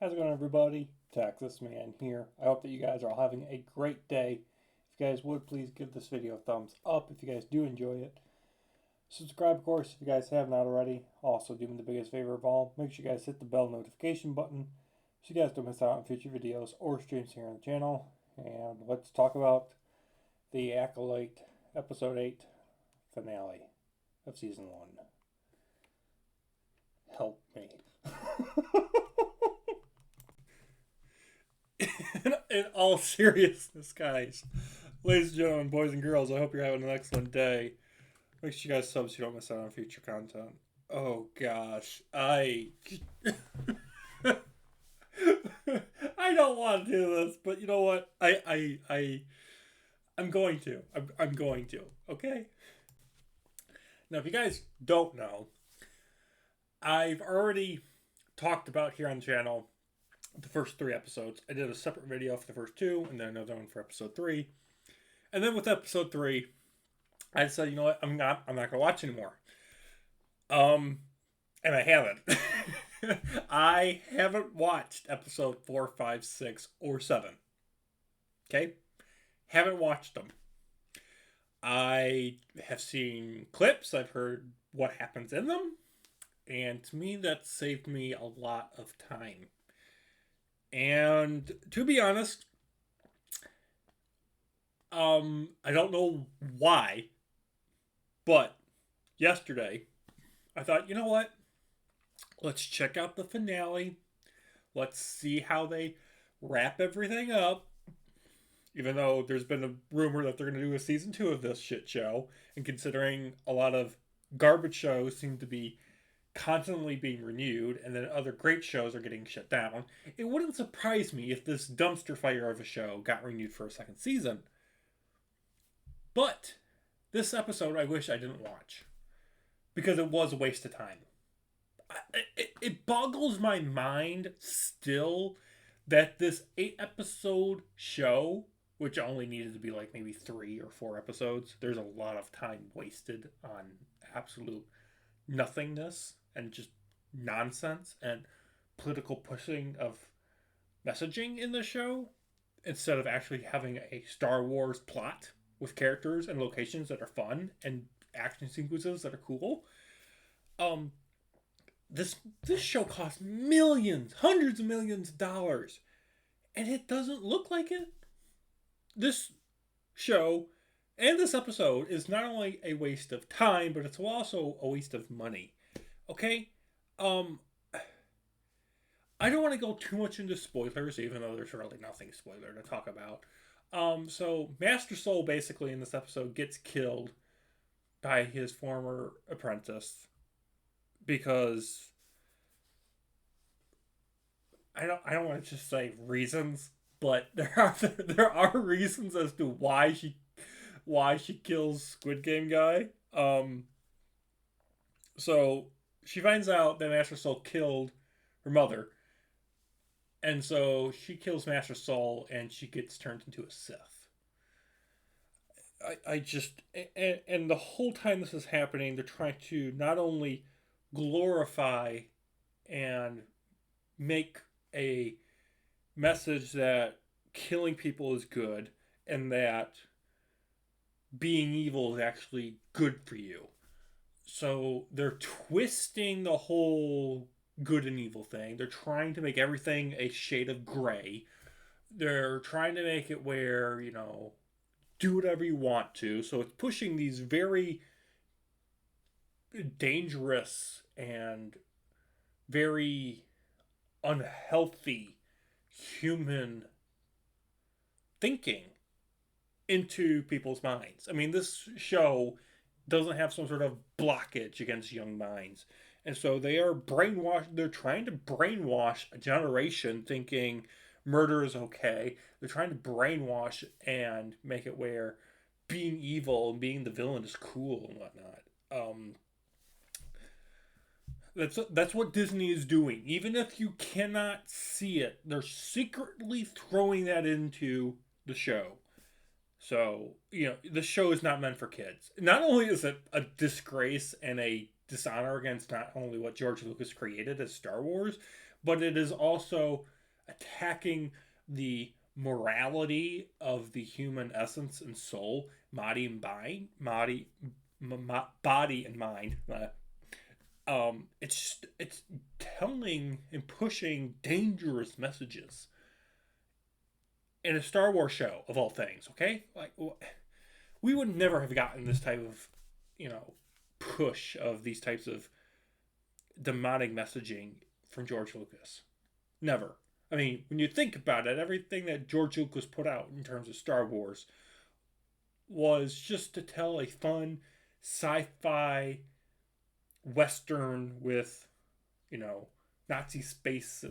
How's it going, everybody? Texas Man here. I hope that you guys are all having a great day. If you guys would, please give this video a thumbs up if you guys do enjoy it. Subscribe, of course, if you guys have not already. Also, do me the biggest favor of all, make sure you guys hit the bell notification button so you guys don't miss out on future videos or streams here on the channel. And let's talk about the Acolyte Episode 8 finale of Season 1. Help me. In all seriousness, guys, ladies and gentlemen, boys and girls, I hope you're having an excellent day. Make sure you guys sub so you don't miss out on future content. Oh gosh, I don't want to do this, but you know what? I'm going to. I'm going to. Okay. Now, if you guys don't know, I've already talked about here on the channel the first 3 episodes. I did a separate video for the first 2, and then another one for episode 3. And then with episode 3, I decided, you know what, I'm not gonna watch anymore. And I haven't. I haven't watched episode 4, 5, 6, or 7. Okay? Haven't watched them. I have seen clips, I've heard what happens in them, and to me that saved me a lot of time. And to be honest, I don't know why, but yesterday I thought, you know what? Let's check out the finale. Let's see how they wrap everything up. Even though there's been a rumor that they're going to do a season 2 of this shit show, and considering a lot of garbage shows seem to be constantly being renewed, and then other great shows are getting shut down, it wouldn't surprise me if this dumpster fire of a show got renewed for a second season. But this episode I wish I didn't watch, because it was a waste of time. It boggles my mind still that this 8-episode show, which only needed to be like maybe 3 or 4 episodes, there's a lot of time wasted on absolute nothingness and just nonsense and political pushing of messaging in the show, instead of actually having a Star Wars plot with characters and locations that are fun and action sequences that are cool. This show cost millions, hundreds of millions of dollars, and it doesn't look like it. This show and this episode is not only a waste of time, but it's also a waste of money. Okay? I don't want to go too much into spoilers, even though there's really nothing spoiler to talk about. So Master Soul basically in this episode gets killed by his former apprentice because I don't want to just say reasons, but there are reasons as to why she kills Squid Game guy. So she finds out that Master Soul killed her mother, and so she kills Master Soul, and she gets turned into a Sith. I just and the whole time this is happening, they're trying to not only glorify and make a message that killing people is good and that being evil is actually good for you. So they're twisting the whole good and evil thing. They're trying to make everything a shade of gray. They're trying to make it where, you know, do whatever you want to. So it's pushing these very dangerous and very unhealthy human thinking into people's minds. I mean, this show doesn't have some sort of blockage against young minds. And so they are brainwashed. They're trying to brainwash a generation thinking murder is okay. They're trying to brainwash and make it where being evil and being the villain is cool and whatnot. That's what Disney is doing. Even if you cannot see it, they're secretly throwing that into the show. So, you know, the show is not meant for kids. Not only is it a disgrace and a dishonor against not only what George Lucas created as Star Wars, but it is also attacking the morality of the human essence and soul, body and mind, body and mind. It's telling and pushing dangerous messages in a Star Wars show of all things. Okay, like we would never have gotten this type of, push of these types of demonic messaging from George Lucas. Never. I mean, when you think about it, everything that George Lucas put out in terms of Star Wars was just to tell a fun sci-fi western with, Nazi space,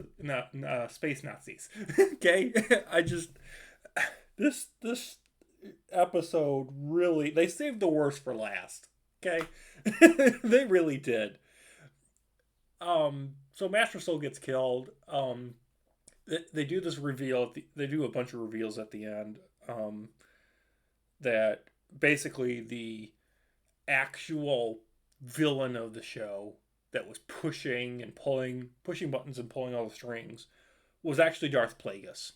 space Nazis. Okay, I just this episode really, they saved the worst for last. Okay, they really did. So Master Soul gets killed. They do this reveal. They do a bunch of reveals at the end. That basically the actual villain of the show that was pushing buttons and pulling all the strings was actually Darth Plagueis.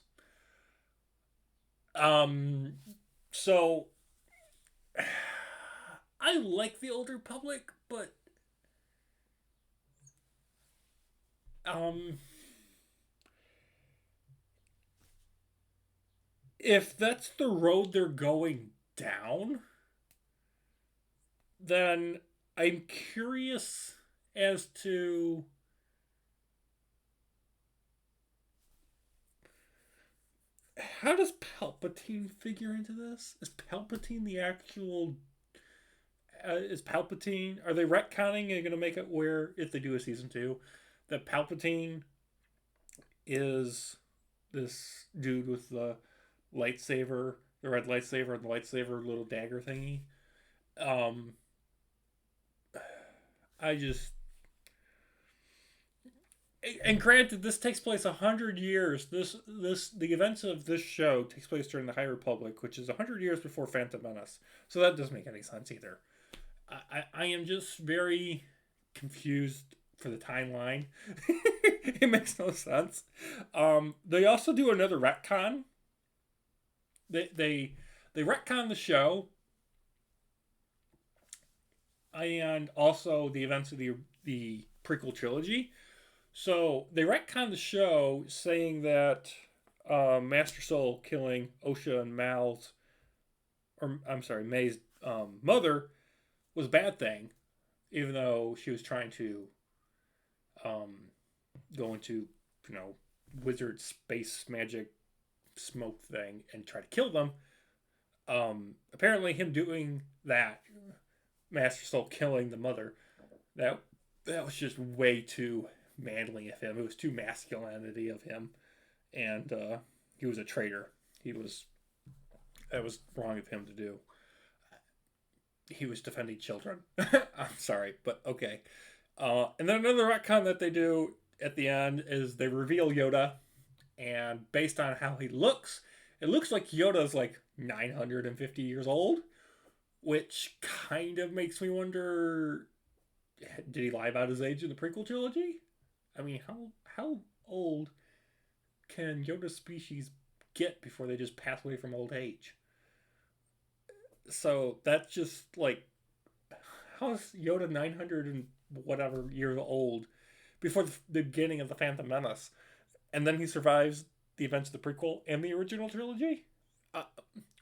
So I like the Old Republic, but um, if that's the road they're going down, then I'm curious as to how does Palpatine figure into this? Is Palpatine the actual? Is Palpatine? Are they retconning and going to make it where, if they do a season 2, that Palpatine is this dude with the lightsaber, the red lightsaber, and the lightsaber little dagger thingy? Um, I just, and granted, this takes place 100 years. The events of this show takes place during the High Republic, which is 100 years before Phantom Menace. So that doesn't make any sense either. I am just very confused for the timeline. It makes no sense. They also do another retcon. They retcon the show, and also the events of the prequel trilogy. So they retcon the show, saying that Master Soul killing Osha and May's mother was a bad thing, even though she was trying to go into, wizard space magic smoke thing and try to kill them. Apparently, him doing that, Master Soul killing the mother, that was just way too manly of him. It was too masculinity of him, and he was a traitor. That was wrong of him to do. He was defending children. I'm sorry, but okay. And then another retcon that they do at the end is they reveal Yoda, and based on how he looks, it looks like Yoda's like 950 years old, which kind of makes me wonder, did he lie about his age in the prequel trilogy? I mean, how old can Yoda's species get before they just pass away from old age? So that's just like, how's Yoda 900 and whatever years old before the beginning of the Phantom Menace, and then he survives the events of the prequel and the original trilogy?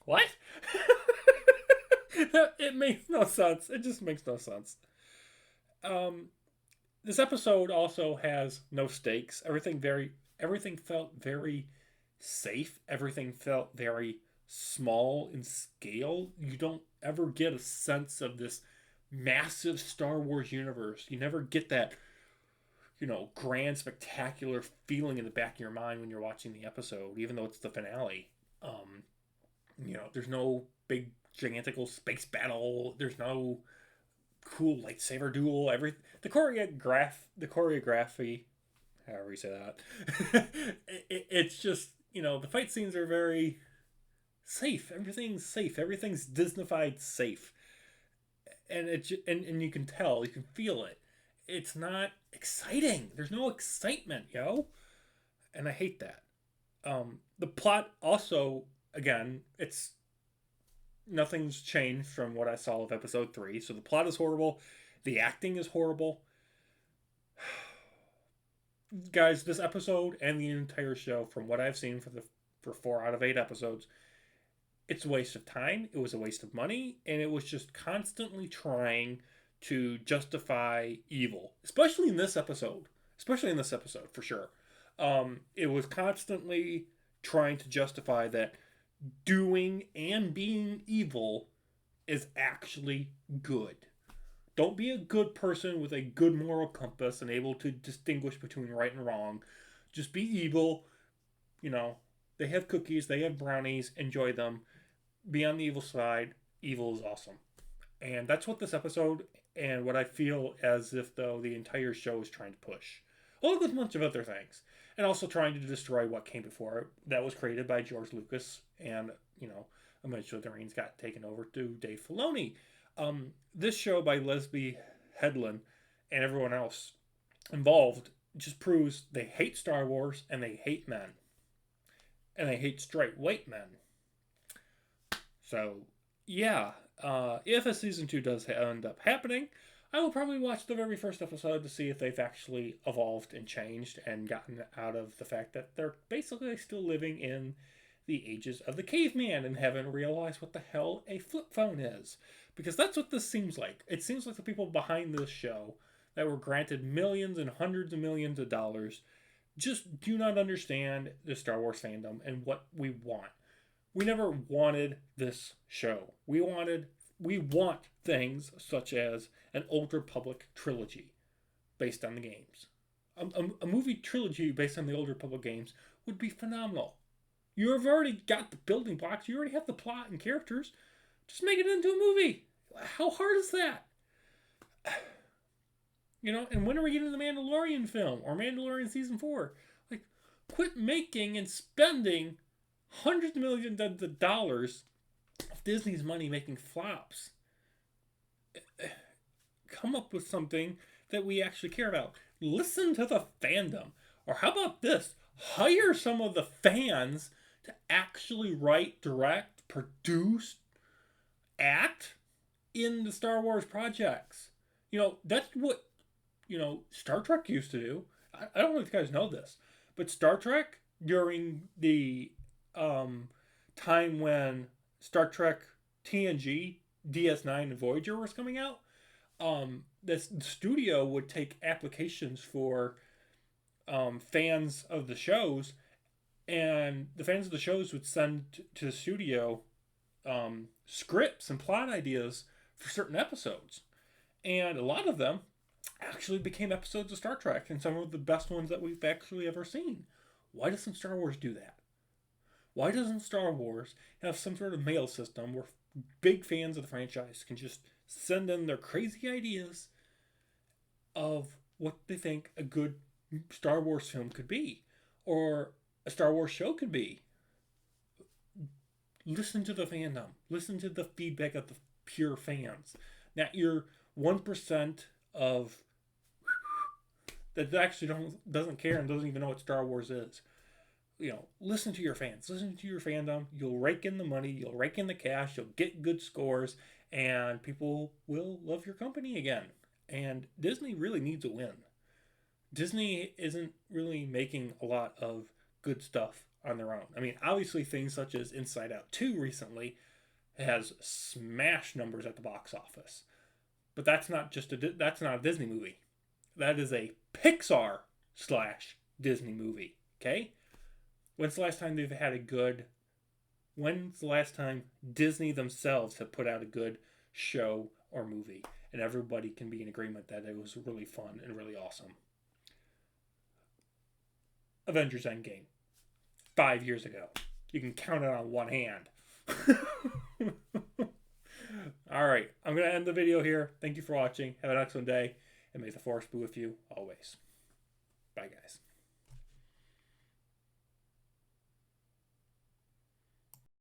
What? It makes no sense. It just makes no sense. This episode also has no stakes. Everything felt very safe. Everything felt very small in scale. You don't ever get a sense of this massive Star Wars universe. You never get that, grand, spectacular feeling in the back of your mind when you're watching the episode, even though it's the finale. There's no big, gigantical space battle. There's no cool lightsaber duel. The choreography, however you say that, it's just, the fight scenes are very safe. Everything's safe. Everything's Disneyfied safe, and and you can tell, you can feel it. it's not exciting. There's no excitement, yo. And I hate that. The plot also, again, it's nothing's changed from what I saw of episode 3. So the plot is horrible. The acting is horrible. Guys, this episode and the entire show, from what I've seen for 4 out of 8 episodes, it's a waste of time. It was a waste of money, and it was just constantly trying to justify evil, especially in this episode. Especially in this episode, for sure. It was constantly trying to justify that doing and being evil is actually good. Don't be a good person with a good moral compass and able to distinguish between right and wrong. Just be evil. You know, they have cookies, they have brownies, enjoy them. Be on the evil side. Evil is awesome. And that's what this episode and what I feel as if, though, the entire show is trying to push. Along with a bunch of other things. And also trying to destroy what came before it. That was created by George Lucas. And, eventually the reins got taken over to Dave Filoni. This show by Leslie Headland and everyone else involved just proves they hate Star Wars and they hate men. And they hate straight white men. So, yeah. If a season 2 does end up happening, I will probably watch the very first episode to see if they've actually evolved and changed and gotten out of the fact that they're basically still living in the ages of the caveman and haven't realized what the hell a flip phone is. Because that's what this seems like. It seems like the people behind this show that were granted millions and hundreds of millions of dollars just do not understand the Star Wars fandom and what we want. We never wanted this show. We want things such as an Old Republic trilogy based on the games. A movie trilogy based on the Old Republic games would be phenomenal. You have already got the building blocks. You already have the plot and characters. Just make it into a movie. How hard is that? And when are we getting the Mandalorian film or Mandalorian season 4? Like, quit making and spending hundreds of millions of dollars of Disney's money making flops. Come up with something that we actually care about. Listen to the fandom. Or how about this? Hire some of the fans to actually write, direct, produce, act in the Star Wars projects. That's what, Star Trek used to do. I don't know if you guys know this, but Star Trek, during the time when Star Trek TNG, DS9, and Voyager was coming out, the studio would take applications for fans of the shows, and the fans of the shows would send to the studio scripts and plot ideas for certain episodes. And a lot of them actually became episodes of Star Trek, and some of the best ones that we've actually ever seen. Why doesn't Star Wars do that? Why doesn't Star Wars have some sort of mail system where big fans of the franchise can just send in their crazy ideas of what they think a good Star Wars film could be, or a Star Wars show could be? Listen to the fandom. Listen to the feedback of the pure fans. Not your 1% of that actually doesn't care and doesn't even know what Star Wars is. Listen to your fans. Listen to your fandom. You'll rake in the money. You'll rake in the cash. You'll get good scores. And people will love your company again. And Disney really needs a win. Disney isn't really making a lot of good stuff on their own. I mean, obviously things such as Inside Out 2 recently has smashed numbers at the box office. But that's not a Disney movie. That is a Pixar / Disney movie. Okay? When's the last time Disney themselves have put out a good show or movie? And everybody can be in agreement that it was really fun and really awesome. Avengers Endgame. 5 years ago. You can count it on one hand. Alright, I'm going to end the video here. Thank you for watching. Have an excellent day. And may the force be with you always. Bye, guys.